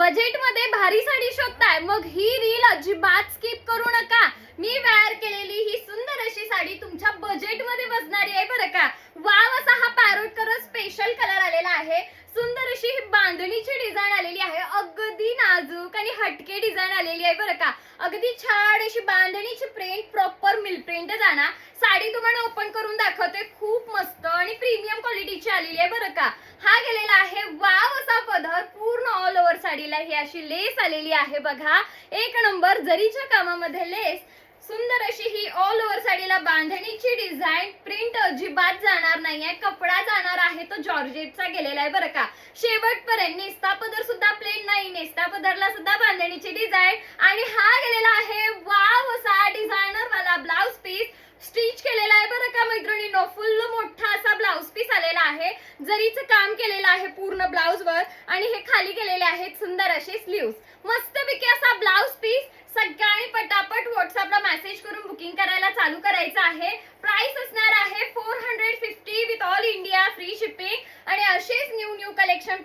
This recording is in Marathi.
बजेट मध्ये भारी साडी शोधताय मग ही रील अजिबात स्किप करू नका। मी वेअर केलेली ही सुंदर अशी साडी तुमच्या बजेट मध्ये बसणारी आहे बरं का। वाव असा हा पॅरोट कलर स्पेशल कलर आलेला आहे। सुंदर अशी ही बांधणीची डिझाइन आलेली आहे, अगदी नाजूक आणि हटके डिझाइन आलेली आहे बरं का। अगदी छान अशी बांधणीची प्रिंट प्रॉपर मिल प्रिंट जाणार। साडी तुम्हाला ओपन करून दाखवते, खूप मस्त आणि प्रीमियम क्वालिटीची आलेली आहे बरं का। हा गेलेला आहे वाव असा पदर, पूर्ण ऑल ओव्हर साडीला ही अशी लेस आलेली आहे बघा, एक नंबर जरीच्या कामामध्ये लेस। सुंदर अशी ही ऑल ओव्हर साडीला बांधणीची डिझाइन, प्रिंट अजिबात जाणार नाहीये, कपडा जाणार आहे तो जॉर्जेटचा गेलेला आहे बरं का। शेवटपर्यंत नेस्ता पदर सुद्धा प्लेन नाही, नेस्ता पदरला सुद्धा बांधणीची डिझाइन। आणि हा गेलेला आहे वाव असा डिझायनर वाला ब्लाउज पीस, स्टिच केलेला आहे बरं का मैत्रिणींनो। फुल मोठा असा ब्लाउज पीस आलेला आहे, जरीचं काम केलेलं आहे पूर्ण ब्लाउज वर आणि हे खाली केलेले आहेत सुंदर असे स्लीव्स। मस्तपैकी असा ब्लाउज पीस सगळ्यांनी पटापट व्हॉट्सअपला मेसेज करून बुकिंग करायला चालू करायचं आहे। प्राइस असणार आहे 450 with all India free shipping. आणि असेच न्यू कलेक्शन